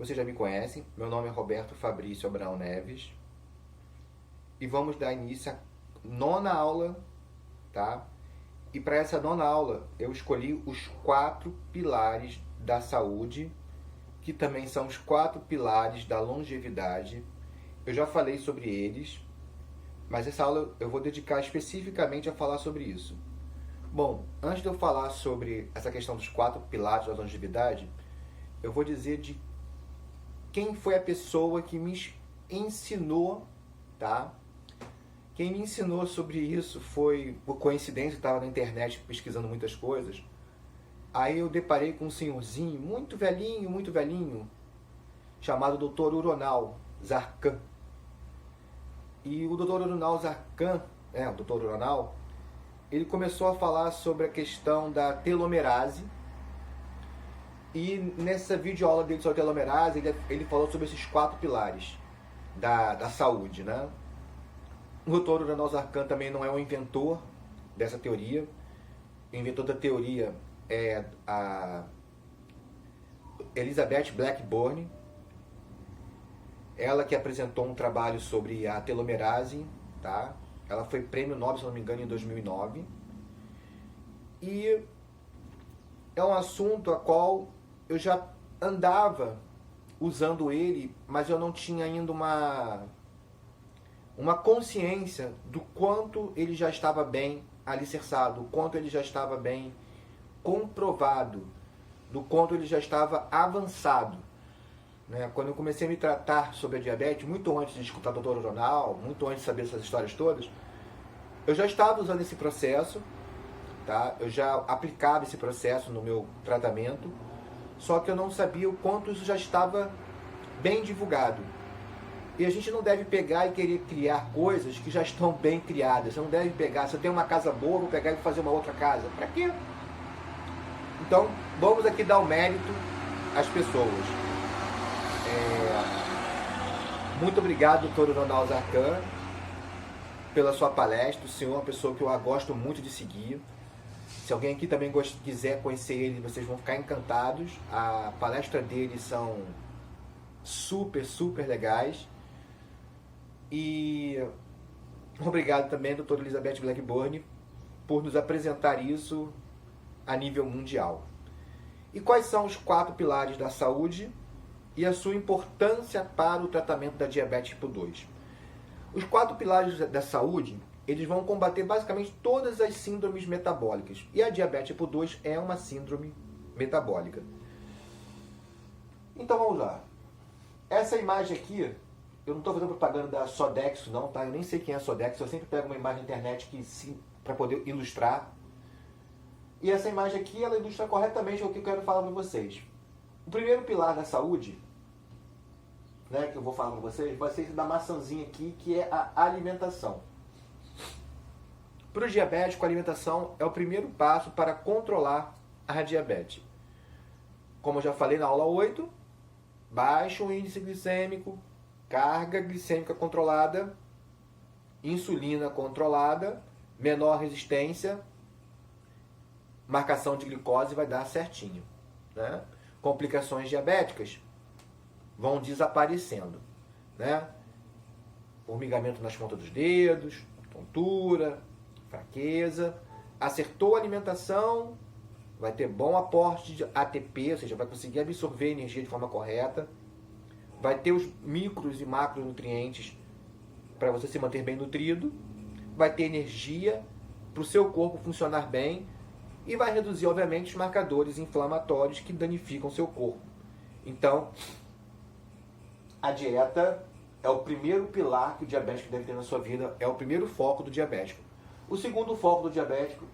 vocês já me conhecem, meu nome é Roberto Fabrício Abraão Neves e vamos dar início à nona aula, tá? E para essa nona aula eu escolhi os 4 pilares da saúde, que também são os 4 pilares da longevidade. Eu já falei sobre eles, mas essa aula eu vou dedicar especificamente a falar sobre isso. Bom, antes de eu falar sobre essa questão dos 4 pilares da longevidade, eu vou dizer de quem foi a pessoa que me ensinou, tá? Quem me ensinou sobre isso foi, por coincidência, eu estava na internet pesquisando muitas coisas. Aí eu deparei com um senhorzinho muito velhinho, chamado Dr. Uronal Zarcan. E o Dr. Uronal Zarcan, o Dr. Uronal, ele começou a falar sobre a questão da telomerase. E nessa videoaula dele sobre a telomerase, ele falou sobre esses 4 pilares da saúde, né? O Dr. Uronal Zarcan também não é um inventor dessa teoria. O inventor da teoria é a Elizabeth Blackburn. Ela que apresentou um trabalho sobre a telomerase, tá? Ela foi prêmio Nobel, se não me engano, em 2009. E é um assunto a qual eu já andava usando ele, mas eu não tinha ainda uma consciência do quanto ele já estava bem alicerçado, do quanto ele já estava bem comprovado, do quanto ele já estava avançado. Né? Quando eu comecei a me tratar sobre a diabetes, muito antes de escutar o Dr. Uronal, muito antes de saber essas histórias todas, eu já estava usando esse processo, tá? Eu já aplicava esse processo no meu tratamento, só que eu não sabia o quanto isso já estava bem divulgado. E a gente não deve pegar e querer criar coisas que já estão bem criadas. Você não deve pegar, se eu tenho uma casa boa, vou pegar e fazer uma outra casa. Para quê? Então, vamos aqui dar o mérito às pessoas. Muito obrigado, Dr. Uronal Zarcan, pela sua palestra. O senhor é uma pessoa que eu gosto muito de seguir. Se alguém aqui também quiser conhecer ele, vocês vão ficar encantados. A palestra dele são super legais. E obrigado também, doutora Elizabeth Blackburn, por nos apresentar isso a nível mundial. E quais são os 4 pilares da saúde e a sua importância para o tratamento da diabetes tipo 2? Os 4 pilares da saúde, eles vão combater basicamente todas as síndromes metabólicas. E a diabetes tipo 2 é uma síndrome metabólica. Então vamos lá. Essa imagem aqui, eu não estou fazendo propaganda da Sodexo não, tá? Eu nem sei quem é a Sodexo, eu sempre pego uma imagem na internet para poder ilustrar. E essa imagem aqui, ela ilustra corretamente o que eu quero falar para vocês. O primeiro pilar da saúde, né, que eu vou falar para vocês, vai ser esse da maçãzinha aqui, que é a alimentação. Para o diabético, a alimentação é o primeiro passo para controlar a diabetes. Como eu já falei na aula 8, baixo índice glicêmico, carga glicêmica controlada, insulina controlada, menor resistência, marcação de glicose vai dar certinho. Né? Complicações diabéticas vão desaparecendo. Né? Formigamento nas pontas dos dedos, tontura, fraqueza. Acertou a alimentação, vai ter bom aporte de ATP, ou seja, vai conseguir absorver energia de forma correta. Vai ter os micros e macronutrientes para você se manter bem nutrido. Vai ter energia para o seu corpo funcionar bem. E vai reduzir, obviamente, os marcadores inflamatórios que danificam o seu corpo. Então, a dieta é o primeiro pilar que o diabético deve ter na sua vida, é o primeiro foco do diabético. O segundo foco do diabético,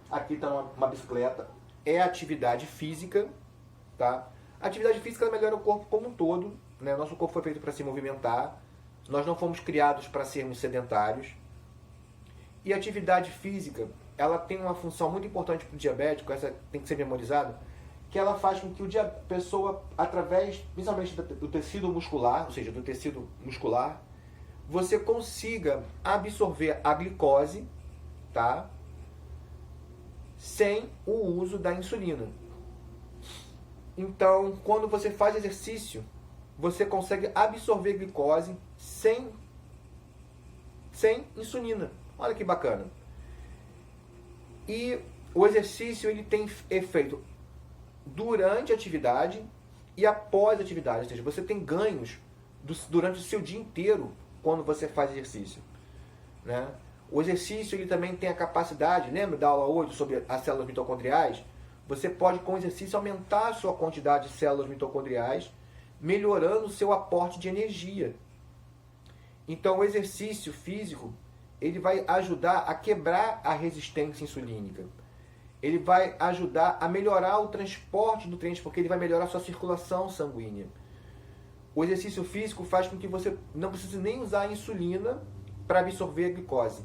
aqui está uma bicicleta, é a atividade física. Tá? A atividade física melhora o corpo como um todo. Né? Nosso corpo foi feito para se movimentar. Nós não fomos criados para sermos sedentários. E a atividade física, ela tem uma função muito importante para o diabético, essa tem que ser memorizada, que ela faz com que a pessoa, através, principalmente do tecido muscular, ou seja, do tecido muscular, você consiga absorver a glicose, tá? Sem o uso da insulina. Então, quando você faz exercício, você consegue absorver glicose sem insulina. Olha que bacana. E o exercício ele tem efeito durante a atividade e após a atividade. Ou seja, você tem ganhos durante o seu dia inteiro quando você faz exercício. Né? O exercício ele também tem a capacidade, lembra da aula 8 sobre as células mitocondriais? Você pode, com o exercício, aumentar a sua quantidade de células mitocondriais, melhorando o seu aporte de energia. Então, o exercício físico ele vai ajudar a quebrar a resistência insulínica. Ele vai ajudar a melhorar o transporte do nutrientes, porque ele vai melhorar a sua circulação sanguínea. O exercício físico faz com que você não precise nem usar a insulina para absorver a glicose.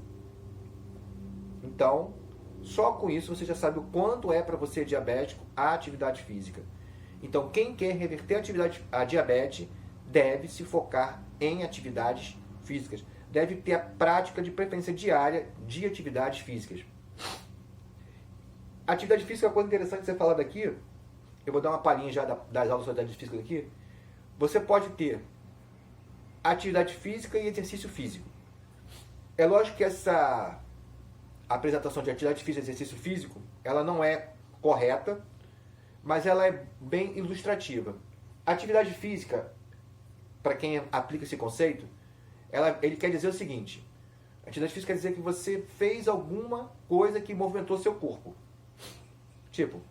Então, só com isso você já sabe o quanto é para você diabético a atividade física. Então, quem quer reverter a diabetes deve se focar em atividades físicas. Deve ter a prática de preferência diária de atividades físicas. Atividade física é uma coisa interessante de ser falada aqui. Eu vou dar uma palhinha já das aulas de atividade física aqui. Você pode ter atividade física e exercício físico. É lógico que essa apresentação de atividade física e exercício físico, ela não é correta, mas ela é bem ilustrativa. Atividade física, para quem aplica esse conceito, ele quer dizer o seguinte: atividade física quer dizer que você fez alguma coisa que movimentou seu corpo. Tipo,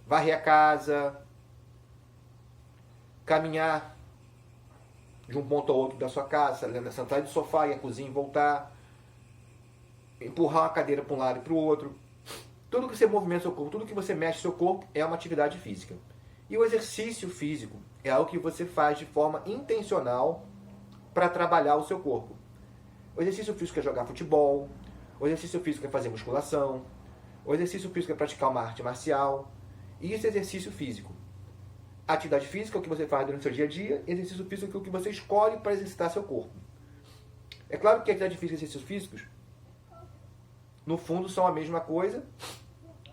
varrer a casa, caminhar de um ponto ao outro da sua casa, sentar no sofá e a cozinha e voltar, empurrar uma cadeira para um lado e para o outro. Tudo que você movimenta seu corpo, tudo que você mexe seu corpo é uma atividade física. E o exercício físico é algo que você faz de forma intencional para trabalhar o seu corpo. O exercício físico é jogar futebol, o exercício físico é fazer musculação, o exercício físico é praticar uma arte marcial. E isso é exercício físico. A atividade física é o que você faz durante o seu dia a dia, exercício físico é o que você escolhe para exercitar seu corpo. É claro que a atividade física e exercícios físicos, no fundo, são a mesma coisa,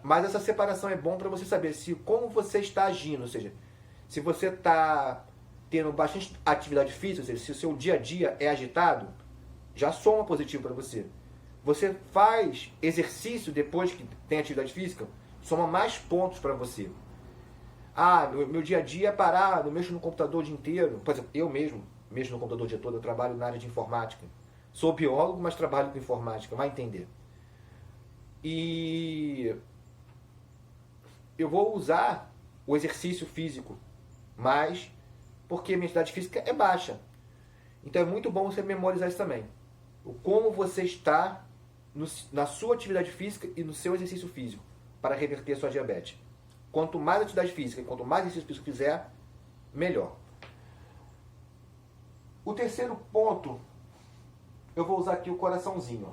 mas essa separação é bom para você saber como você está agindo, ou seja, se você está tendo bastante atividade física, ou seja, se o seu dia a dia é agitado, já soma positivo para você. Você faz exercício depois que tem atividade física, soma mais pontos para você. Meu dia a dia é parado, eu mexo no computador o dia inteiro. Por exemplo, eu mesmo mexo no computador o dia todo, eu trabalho na área de informática. Sou biólogo, mas trabalho com informática, vai entender. E eu vou usar o exercício físico mais porque a minha atividade física é baixa. Então é muito bom você memorizar isso também. Como você está na sua atividade física e no seu exercício físico para reverter a sua diabetes. Quanto mais atividade física e quanto mais exercício físico fizer, melhor. O terceiro ponto, eu vou usar aqui o coraçãozinho.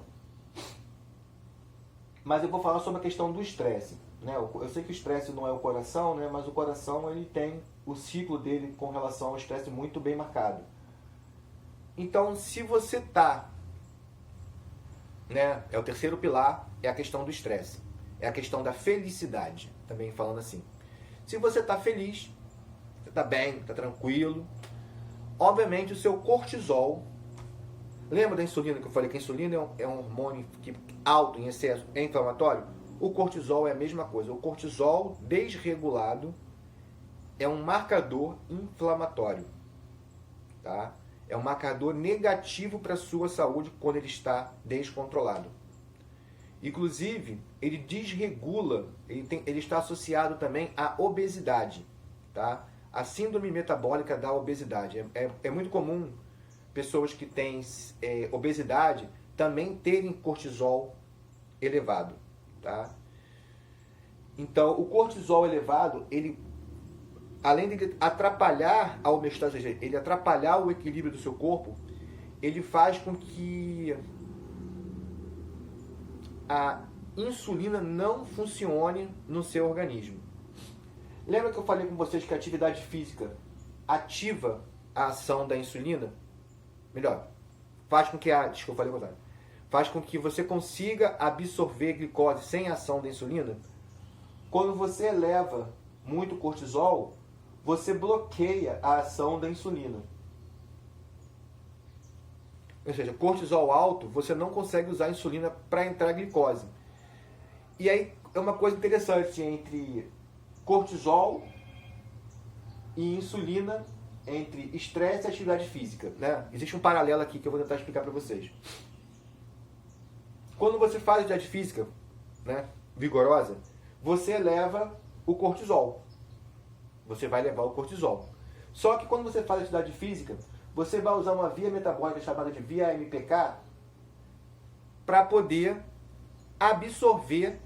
Mas eu vou falar sobre a questão do estresse. Né? Eu sei que o estresse não é o coração, né? Mas o coração ele tem o ciclo dele com relação ao estresse muito bem marcado. Então, se você está, né, é o terceiro pilar, é a questão do estresse. É a questão da felicidade, também falando assim. Se você está feliz, você está bem, está tranquilo, obviamente o seu cortisol, lembra da insulina que eu falei que a insulina é um hormônio alto em excesso, é inflamatório? O cortisol é a mesma coisa. O cortisol desregulado é um marcador inflamatório. Tá? É um marcador negativo para a sua saúde quando ele está descontrolado. Inclusive, ele desregula, ele está associado também à obesidade. Tá? A síndrome metabólica da obesidade. É muito comum pessoas que têm obesidade também terem cortisol elevado. Tá? Então, o cortisol elevado, ele, além de atrapalhar a homeostase, ele atrapalhar o equilíbrio do seu corpo, ele faz com que a insulina não funcione no seu organismo. Lembra que eu falei com vocês que a atividade física ativa a ação da insulina? Melhor, faz com que faz com que você consiga absorver glicose sem a ação da insulina. Quando você eleva muito cortisol, você bloqueia a ação da insulina. Ou seja, cortisol alto, você não consegue usar a insulina para entrar a glicose. E aí é uma coisa interessante entre cortisol e insulina, entre estresse e atividade física, né? Existe um paralelo aqui que eu vou tentar explicar para vocês. Quando você faz atividade física, né, vigorosa, você eleva o cortisol. Você vai elevar o cortisol. Só que quando você faz atividade física, você vai usar uma via metabólica chamada de via AMPK para poder absorver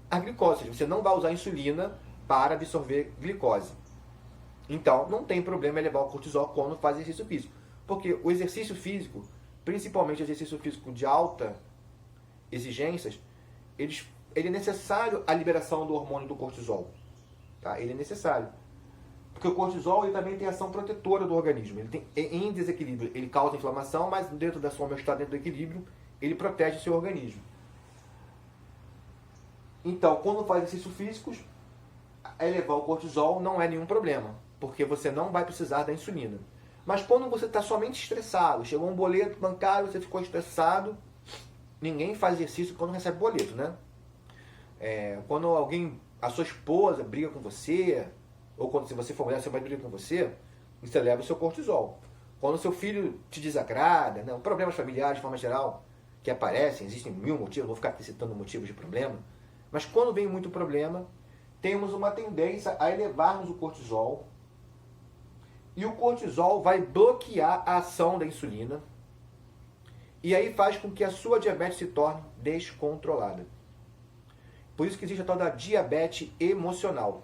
a glicose. Você não vai usar insulina para absorver glicose. Então, não tem problema elevar o cortisol quando faz exercício físico. Porque o exercício físico, principalmente o exercício físico de alta exigências, ele é necessário a liberação do hormônio do cortisol. Tá? Ele é necessário. Porque o cortisol ele também tem ação protetora do organismo. Ele tem, em desequilíbrio, ele causa inflamação, mas dentro da sua homeostase, dentro do equilíbrio, ele protege o seu organismo. Então, quando faz exercícios físicos, elevar o cortisol não é nenhum problema, porque você não vai precisar da insulina. Mas quando você está somente estressado, chegou um boleto bancário, você ficou estressado, ninguém faz exercício quando recebe boleto, né? Quando alguém, a sua esposa briga com você, ou quando se você for mulher, seu marido briga com você eleva o seu cortisol. Quando o seu filho te desagrada, né? Problemas familiares de forma geral que aparecem, existem 1000 motivos, vou ficar aqui citando motivos de problema, mas quando vem muito problema, temos uma tendência a elevarmos o cortisol, e o cortisol vai bloquear a ação da insulina, e aí faz com que a sua diabetes se torne descontrolada. Por isso que existe a tal da diabetes emocional.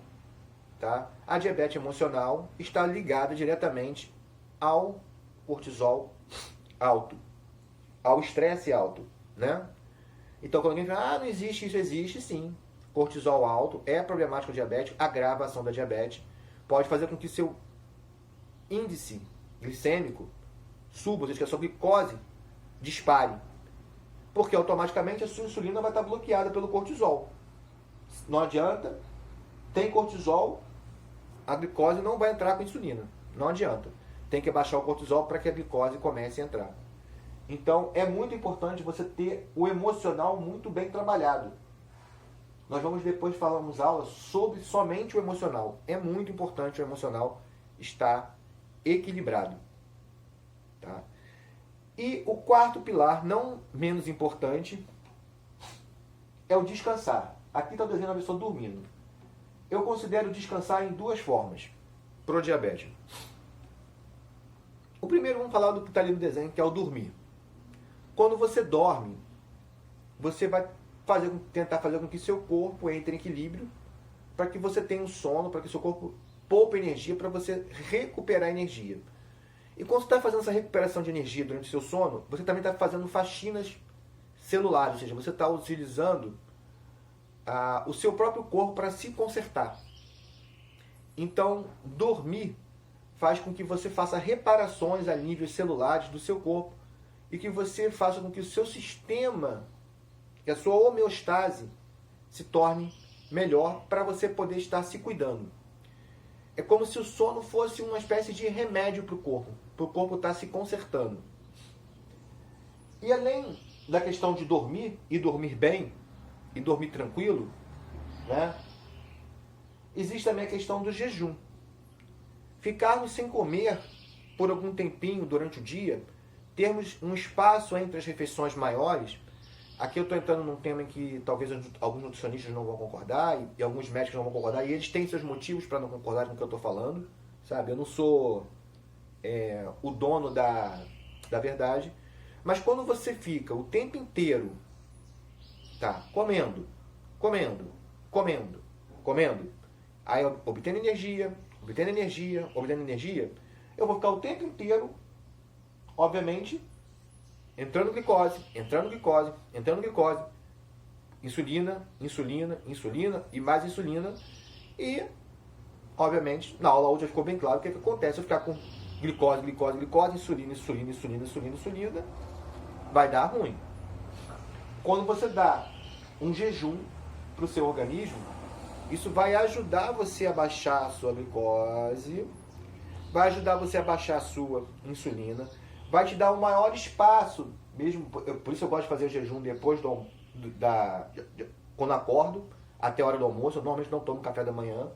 Tá? A diabetes emocional está ligada diretamente ao cortisol alto, ao estresse alto, né? Então, quando alguém fala, não existe isso, existe sim. Cortisol alto é problemático diabético, agrava a ação da diabetes, pode fazer com que seu índice glicêmico suba, ou seja, que a sua glicose dispare, porque automaticamente a sua insulina vai estar bloqueada pelo cortisol. Não adianta, tem cortisol, a glicose não vai entrar com insulina, não adianta. Tem que baixar o cortisol para que a glicose comece a entrar. Então, é muito importante você ter o emocional muito bem trabalhado. Nós vamos depois falarmos aulas sobre somente o emocional. É muito importante o emocional estar equilibrado. Tá? E o quarto pilar, não menos importante, é o descansar. Aqui está o desenho da pessoa dormindo. Eu considero descansar em duas formas para o diabético. O primeiro, vamos falar do que está ali no desenho, que é o dormir. Quando você dorme, você vai tentar fazer com que seu corpo entre em equilíbrio, para que você tenha um sono, para que seu corpo poupe energia, para você recuperar energia. E quando você está fazendo essa recuperação de energia durante o seu sono, você também está fazendo faxinas celulares, ou seja, você está utilizando o seu próprio corpo para se consertar. Então, dormir faz com que você faça reparações a níveis celulares do seu corpo e que você faça com que o seu sistema, que a sua homeostase se torne melhor para você poder estar se cuidando. É como se o sono fosse uma espécie de remédio para o corpo estar se consertando. E além da questão de dormir, e dormir bem, e dormir tranquilo, né? Existe também a questão do jejum. Ficarmos sem comer por algum tempinho durante o dia, termos um espaço entre as refeições maiores. Aqui eu estou entrando num tema em que talvez alguns nutricionistas não vão concordar, e alguns médicos não vão concordar, e eles têm seus motivos para não concordar com o que eu estou falando, sabe? Eu não sou o dono da verdade, mas quando você fica o tempo inteiro comendo, aí obtendo energia, eu vou ficar o tempo inteiro, obviamente, entrando glicose, insulina e mais insulina, e, obviamente, na aula hoje já ficou bem claro o que acontece. Eu ficar com glicose, insulina, vai dar ruim. Quando você dá um jejum para o seu organismo, Isso vai ajudar você a baixar a sua glicose, vai ajudar você a baixar a sua insulina, vai te dar um maior espaço, mesmo por isso eu gosto de fazer o jejum depois quando acordo, até a hora do almoço. Eu normalmente não tomo café da manhã,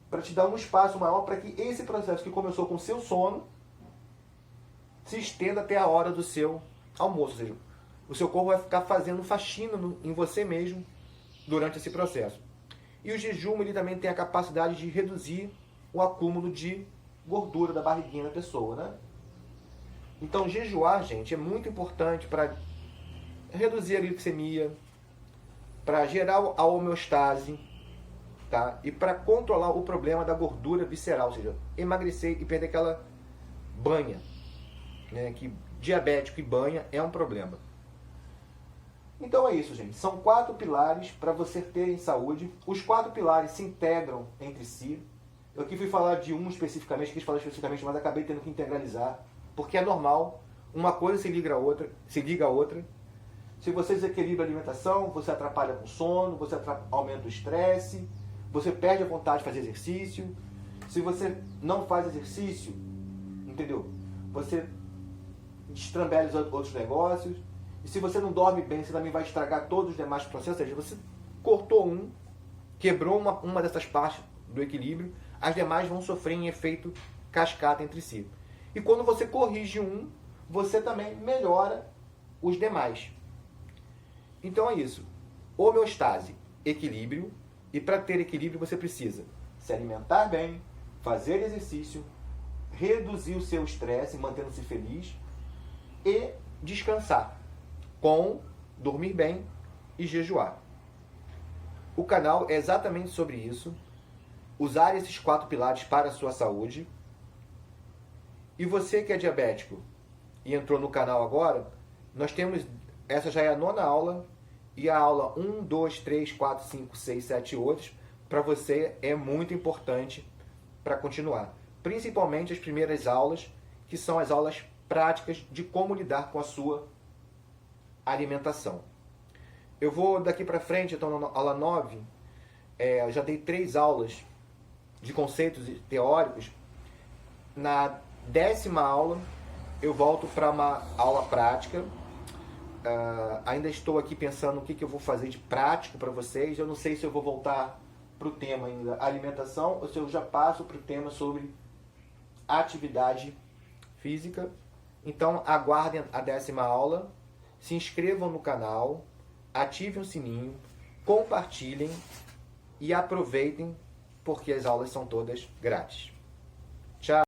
para te dar um espaço maior para que esse processo que começou com o seu sono se estenda até a hora do seu almoço. Ou seja, o seu corpo vai ficar fazendo faxina em você mesmo durante esse processo. E o jejum ele também tem a capacidade de reduzir o acúmulo de gordura da barriguinha da pessoa, né? Então, jejuar, gente, é muito importante para reduzir a glicemia, para gerar a homeostase, tá? E para controlar o problema da gordura visceral, ou seja, emagrecer e perder aquela banha, né? Que diabético e banha é um problema. Então é isso, gente. São 4 pilares para você ter saúde. Os 4 pilares se integram entre si. Eu aqui fui falar de um especificamente, quis falar especificamente, mas acabei tendo que integralizar, porque é normal. Uma coisa se liga a outra. Se você desequilibra a alimentação, você atrapalha com o sono, você aumenta o estresse, você perde a vontade de fazer exercício. Se você não faz exercício, entendeu? Você destrambelha os outros negócios. E se você não dorme bem, você também vai estragar todos os demais processos. Ou seja, você cortou quebrou uma dessas partes do equilíbrio, as demais vão sofrer em efeito cascata entre si. E quando você corrige você também melhora os demais. Então é isso. Homeostase, equilíbrio. E para ter equilíbrio você precisa se alimentar bem, fazer exercício, reduzir o seu estresse, mantendo-se feliz e descansar, com dormir bem e jejuar. O canal é exatamente sobre isso. Usar esses 4 pilares para a sua saúde. E você que é diabético e entrou no canal agora, nós temos, essa já é a 9ª aula, e a aula 1, 2, 3, 4, 5, 6, 7 e outros, para você é muito importante para continuar. Principalmente as primeiras aulas, que são as aulas práticas de como lidar com a sua alimentação. Eu vou daqui para frente, então na aula 9, eu já dei 3 aulas de conceitos teóricos. Na 10ª aula eu volto para uma aula prática. Ainda estou aqui pensando o que eu vou fazer de prático para vocês. Eu não sei se eu vou voltar para o tema ainda alimentação ou se eu já passo para o tema sobre atividade física. Então aguardem a 10ª aula. Se inscrevam no canal, ativem o sininho, compartilhem e aproveitem, porque as aulas são todas grátis. Tchau!